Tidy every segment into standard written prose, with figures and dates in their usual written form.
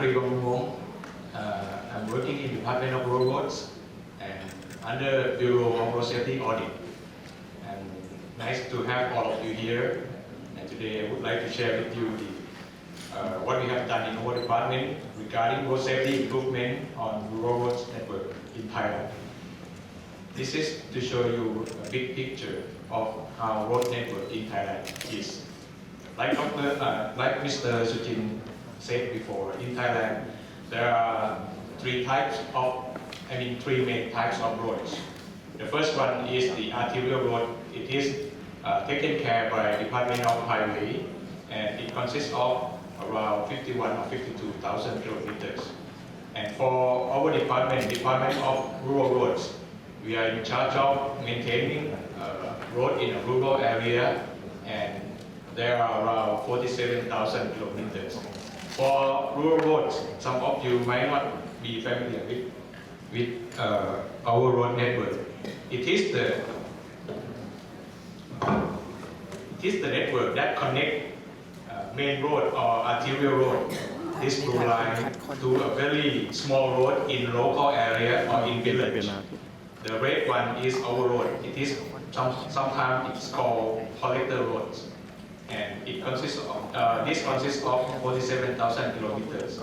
Chakree BAMRUNGWONG. I'm working in the Department of Roads and under Bureau of Road Safety Audit. And nice to have all of you here. And today I would like to share with you what we have done in our department regarding road safety improvement on rural roads network in Thailand. This is to show you a big picture of how road network in Thailand is. Like Mr. Sujin said before, in Thailand there are three main types of roads. The first one is the arterial road. It is taken care by Department of Highway, and it consists of around 51 or 52,000 kilometers. And for our Department of Rural Roads, we are in charge of maintaining road in a rural area, and there are around 47,000 kilometers. For rural roads, some of you might not be familiar with our road network. It is the network that connects main road or arterial road, this blue line, to a very small road in local area or in village. The red one is our road. It is sometimes it's called collector roads, and it consists of this consists of 47,000 kilometers.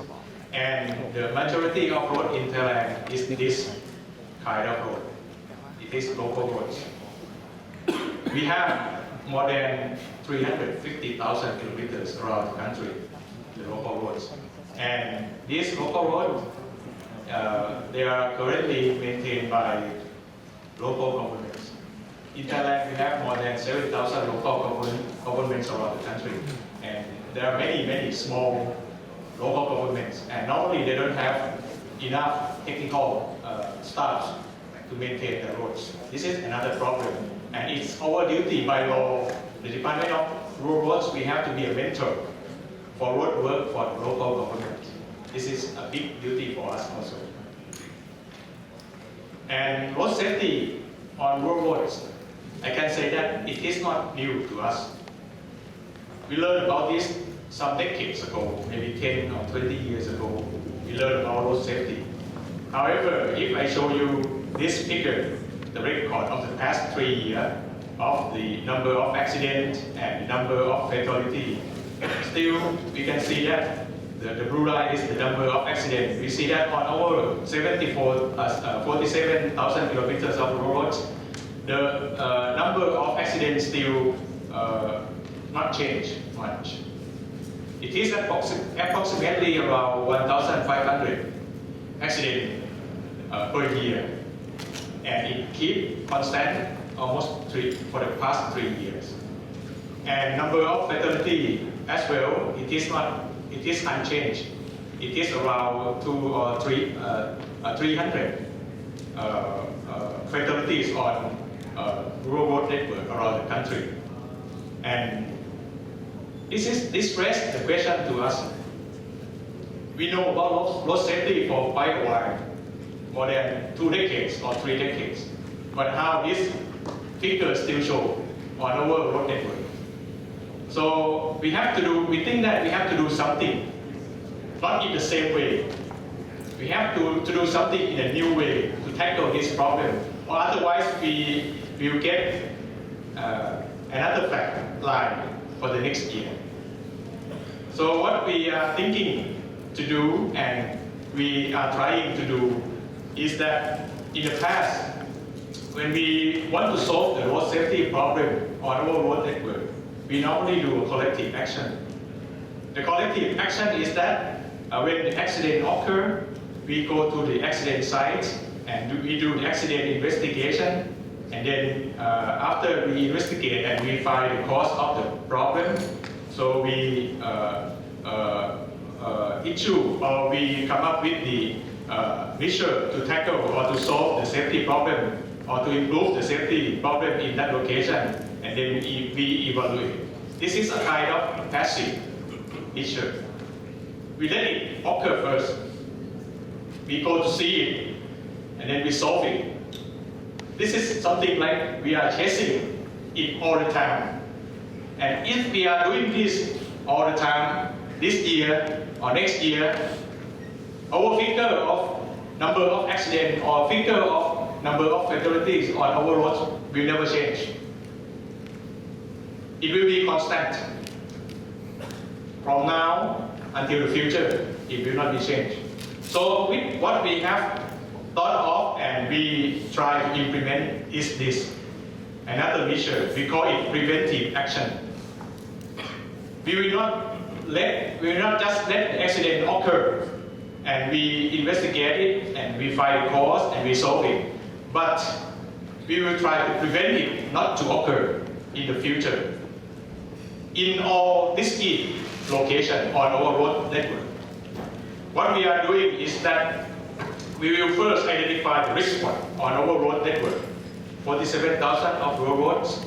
And the majority of road in Thailand is this kind of road. It is local roads. We have more than 350,000 kilometers around the country, the local roads. And these local roads, they are currently maintained by local governments. In Thailand, we have more than 7,000 local governments around the country. And there are many small local governments. And normally they don't have enough technical staff to maintain the roads. This is another problem. And it's our duty by law, the Department of Rural Roads, we have to be a mentor for road work for the local government. This is a big duty for us also. And road safety on rural roads, I can say that it is not new to us. We learned about this some decades ago, maybe 10 or 20 years ago. We learned about road safety. However, if I show you this figure, the record of the past 3 years of the number of accidents and the number of fatalities, still we can see that the blue line is the number of accidents. We see that on our 47,000 kilometers of roads, the number of accidents still not change much. It is approximately around 1,500 accidents per year. And it keeps constant almost for the past 3 years. And number of fatality as well, it is unchanged. It is around 200 or 300 fatalities on rural road network around the country. And this raises the question to us. We know about road safety for quite a while, more than 2 decades or 3 decades. But how these figures still show on our road network. So we think that we have to do something, not in the same way. We have to do something in a new way to tackle this problem, or otherwise we will get another flat line for the next year. So what we are thinking to do, and we are trying to do, is that in the past, when we want to solve the road safety problem on our road network, we normally do a collective action. The collective action is that when the accident occurs, we go to the accident site and we do the accident investigation, and then after we investigate and we find the cause of the problem, so we issue or we come up with the measure to tackle or to solve the safety problem or to improve the safety problem in that location, and then we evaluate. This is a kind of passive issue. We let it occur first. We go to see it, and then we solve it. This is something like we are chasing it all the time. And if we are doing this all the time, this year or next year, Our figure of number of accidents or figure of number of fatalities on our roads will never change. It will be constant. From now until the future, it will not be changed. So with what we have thought of and we try to implement is this. Another measure, we call it preventive action. We will not just let the accident occur and we investigate it and we find the cause and we solve it. But we will try to prevent it not to occur in the future. In all risky locations on our road network, what we are doing is that we will first identify the risk spot on our road network, 47,000 of road roads,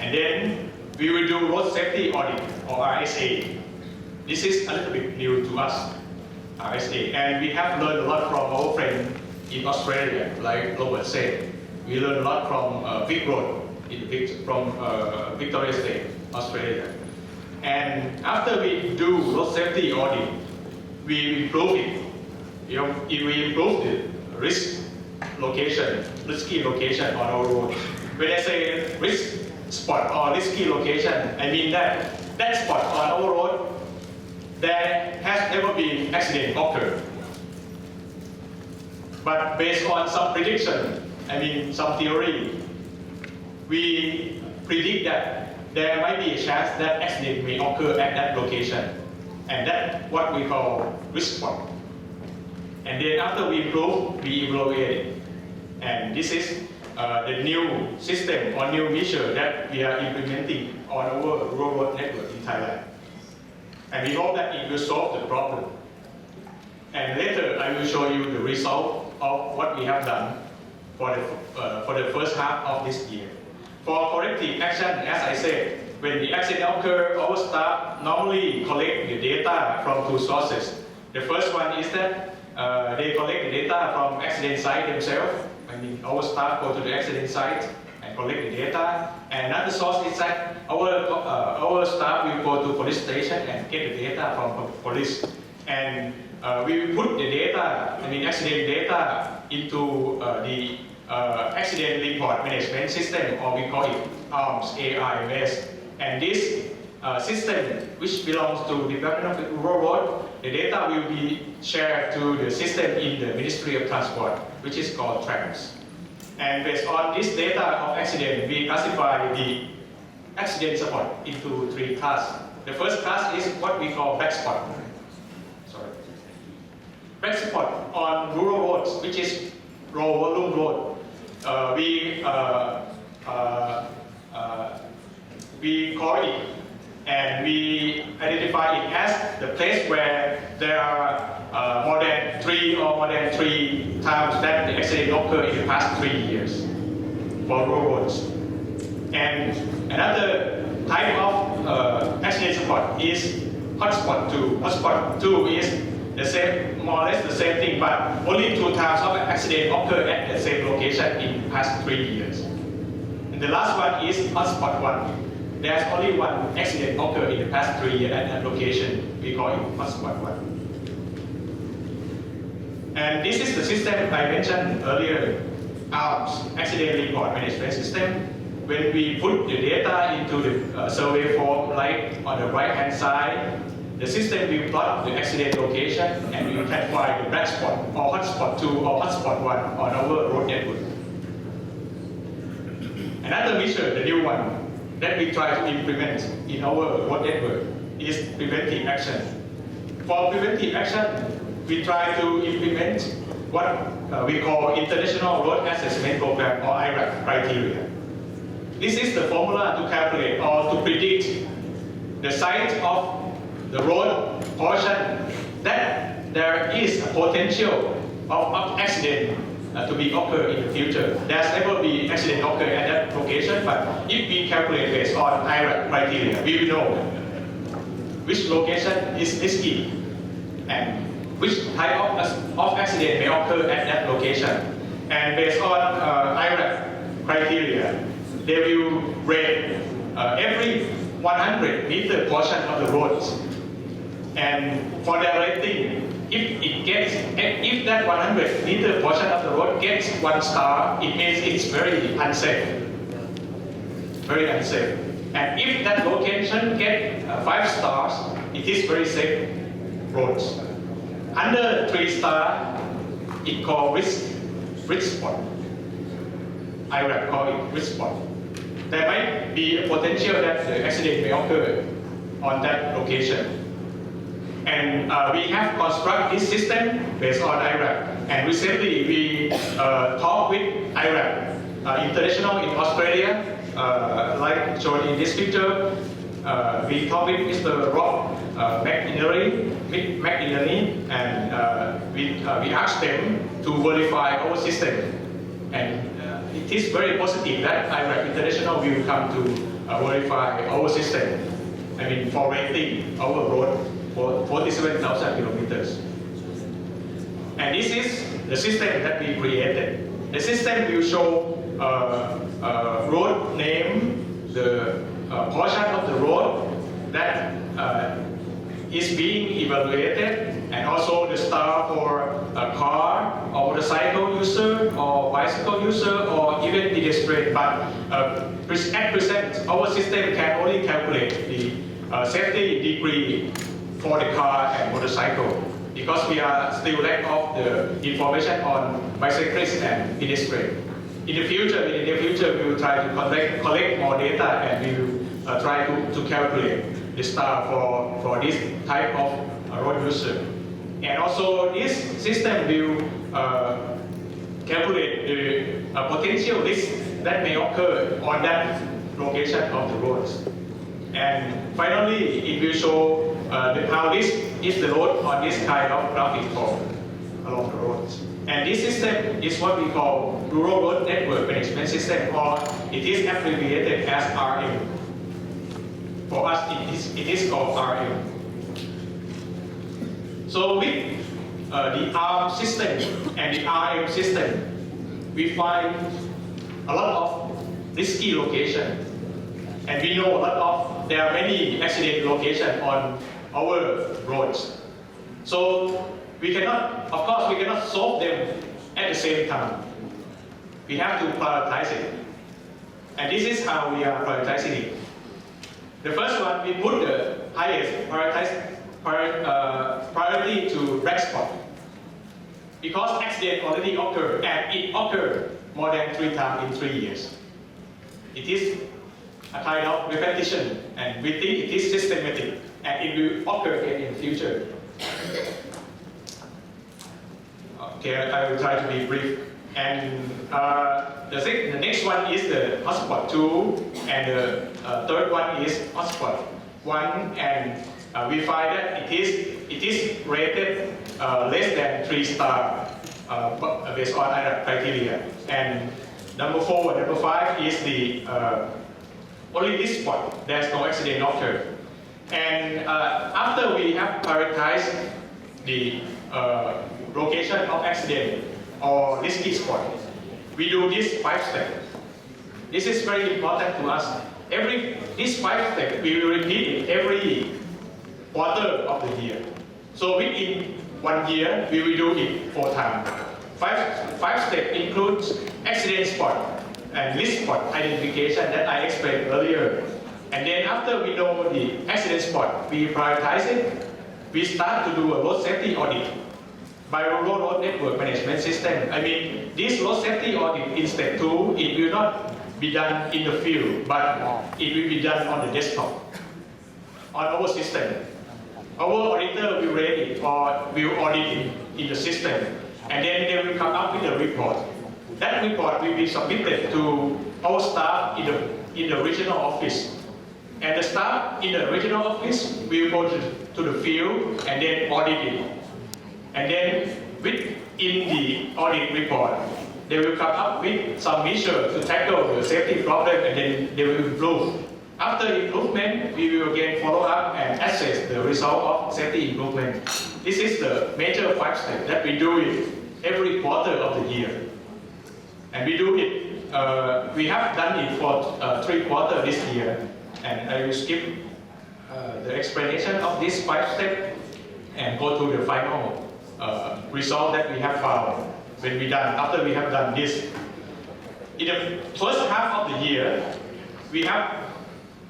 and then we will do road safety audit or RSA. This is a little bit new to us, RSA, and we have learned a lot from our friend in Australia, like Robert said. We learned a lot from Vic Road from Victoria State, Australia. And after we do road safety audit, we improve it. We improve the risky location on our road. When I say risk spot or risky location, I mean that spot on our road there has never been accident occurred. But based on some prediction, some theory, we predict that there might be a chance that accident may occur at that location, and that's what we call risk spot. And then after we improve, we evaluate it. And this is the new system or new measure that we are implementing on our road network in Thailand. And we hope that it will solve the problem. And later I will show you the result of what we have done for the first half of this year. For corrective action, as I said, when the accident occurs, our staff normally collect the data from two sources. The first one is that they collect the data from accident site themselves. Our staff go to the accident site and collect the data. And another source is that our staff will go to police station and get the data from police. And we will put the data, accident data into the accident report management system, or we call it ARMS, ARMS. And this system, which belongs to the Department of Road, the data will be shared to the system in the Ministry of Transport, which is called ATRANS. And based on this data of accident, we classify the accident spot into three classes. The first class is what we call black spot. Black spot on rural roads, which is low volume road. We call it and we identify it as the place where there are more than three times that the accident occurred in the past 3 years for rural roads. And another type of accident spot is hotspot 2. Hotspot 2 is the same, more or less the same thing, but only 2 times of accident occurred at the same location in the past 3 years. And the last one is hotspot 1. There's only one accident occurred in the past 3 years at that location. We call it hotspot 1. And this is the system I mentioned earlier, ARMS, Accident Report Management System. When we put the data into the survey form, like on the right-hand side, the system will plot the accident location and we will classify the black spot or hotspot 2 or hotspot 1 on our road network. Another measure, the new one, that we try to implement in our road network is preventive action. For preventive action, we try to implement what we call International Road Assessment Program or IRAP criteria. This is the formula to calculate or to predict the size of the road portion that there is a potential of accident to be occur in the future. There's never be accident occur at that location, but if we calculate based on IRAP criteria, we will know which location is risky and which type of accident may occur at that location. And based on IRAP criteria, they will rate every 100 meter portion of the roads. And for their rating, if that 100-meter portion of the road gets 1 star, it means it's very unsafe. Very unsafe. And if that location gets 5 stars, it is very safe roads. Under 3 star, it called risk spot. IRAP call it risk spot. There might be a potential that the accident may occur on that location. And we have constructed this system based on IRAP. And recently we talked with IRAP International in Australia, like shown in this picture. We talked with Mr. Rob McInerney, and we asked them to verify our system. And it is very positive that IRAP International will come to verify our system. I mean, for rating our road for 47,000 kilometers. And this is the system that we created. The system will show road name, the portion of the road that is being evaluated, and also the star for a car or motorcycle user or bicycle user or even pedestrian. But at present, our system can only calculate the safety degree for the car and motorcycle, because we are still lack of the information on bicyclists and pedestrian. In the future, we will try to collect more data, and we will try to calculate the star for this type of road user. And also this system will calculate the potential risk that may occur on that location of the roads. And finally, it will show how this is the road on this kind of traffic flow along the roads. And this system is what we call Rural Road Network Management System, or it is abbreviated as RM. For us, it is called RM. So with the ARM system and the RM system, we find a lot of risky locations. And we know there are many accident locations on our roads. So of course, we cannot solve them at the same time. We have to prioritize it. And this is how we are prioritizing it. The first one, we put the highest priority to wreck spot. Because accident already occurred, and it occurred more than 3 times in 3 years. It is a kind of repetition, and we think it is systematic, and it will occur again in the future. Okay, I will try to be brief. And the next one is the hotspot 2, and the third one is hotspot 1, and we find that it is rated less than 3 star based on IRAP criteria. And number 4 and number 5 is the only this spot, there's no accident occurred. And after we have prioritized the location of accident or risky spot, we do this 5 steps. This is very important to us. This 5 steps, we will repeat it every quarter of the year. So within 1 year, we will do it 4 times. 5 steps includes accident spot and risk spot identification that I explained earlier. And then after we know the accident spot, we prioritize it. We start to do a road safety audit by Rural Road Network Management System. I mean, this road safety audit in step 2, it will not be done in the field, but it will be done on the desktop, on our system. Our auditor will rate it or will audit it in the system, and then they will come up with a report. That report will be submitted to our staff in the regional office. And the staff in the regional office will go to the field and then audit it. And then within the audit report, they will come up with some measures to tackle the safety problem, and then they will improve. After improvement, we will again follow up and assess the result of safety improvement. This is the major 5 steps that we do it every quarter of the year. And we do it, we have done it for 3 quarters this year. And I will skip the explanation of this 5 steps and go to the final result that we have found after we have done this. In the first half of the year, we have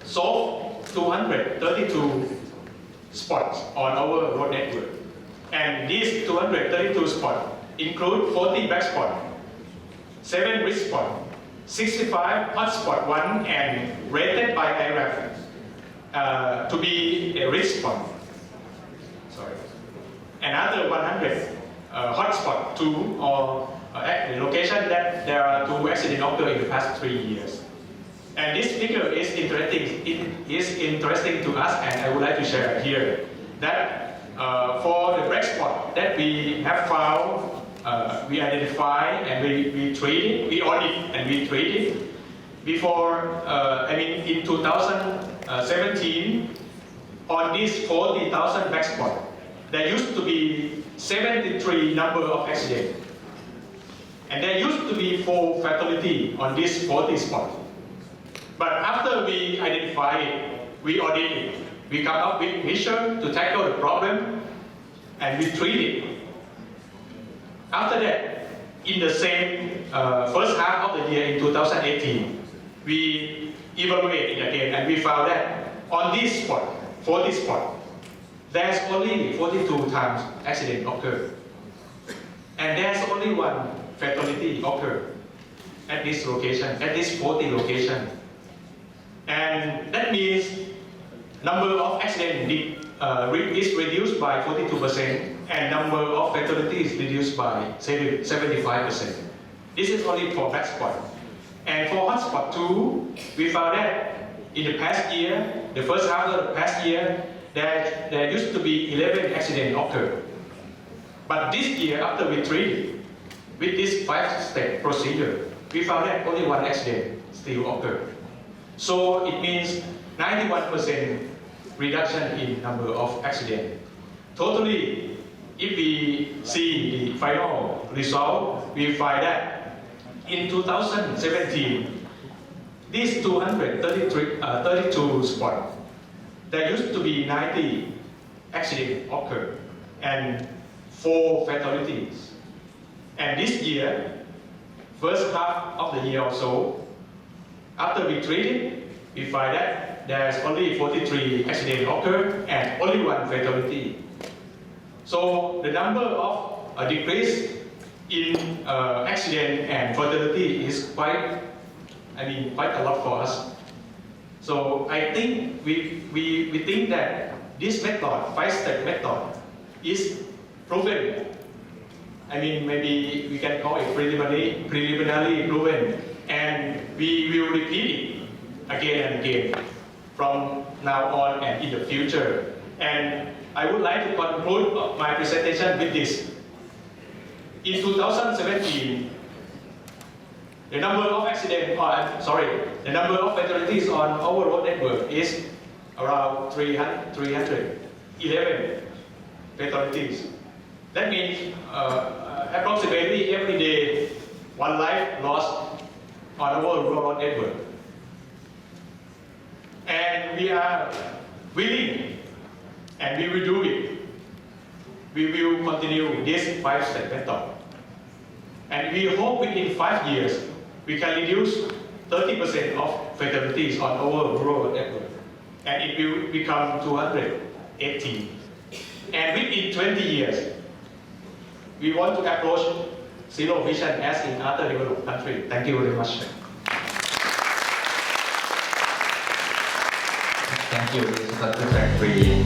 solved 232 spots on our road network. And these 232 spots include 40 black spots, 7 red spots, 65 hot spot 1 and rated by IRAF to be a red spot. Sorry. Another 100 hot spot 2 or the location that there are 2 accidents occurred in the past 3 years. And this figure is interesting to us, and I would like to share here that for the black spot that we have found, we identify and we treat it, we audit and we treat it. Before, in 2017, on these 40,000 black spots, there used to be 73 number of accidents. And there used to be 4 fatalities on these 40 spots. But after we identify it, we audit it, we come up with measures to tackle the problem, and we treat it. After that, in the same first half of the year in 2018, we evaluate it again, and we found that on this spot, 40 spots, there's only 42 times accident occurred. And there's only 1 fatality occurred at this location, at this 40 location. And that means number of accidents is reduced by 42% and number of fatalities reduced by 75%. This is only for black spot. And for hot spot 2, we found that in the past year, the first half of the past year, there used to be 11 accidents occurred. But this year, after we treated with this 5-step procedure, we found that only 1 accident still occurred. So it means 91% reduction in number of accidents. Totally, if we see the final result, we find that in 2017, these 232 spots, there used to be 90 accidents occurred and 4 fatalities. And this year, first half of the year or so, after we treat it, we find that there's only 43 accidents occurred and only 1 fatality. So the number of decrease in accident and fatality is quite a lot for us. So I think we think that this method, 5-step method, is proven. Maybe we can call it preliminarily proven, and we will repeat it again and again from now on and in the future. And I would like to conclude my presentation with this. In 2017, the number of fatalities on our road network is around 311 fatalities. That means approximately every day 1 life lost on our road network. And we are willing, and we will do it. We will continue this 5-step method. And we hope within 5 years, we can reduce 30% of fatalities on our road network. And it will become 280. And within 20 years, we want to approach zero vision as in other developed countries. Thank you very much. Thank you, Mr. Chakree.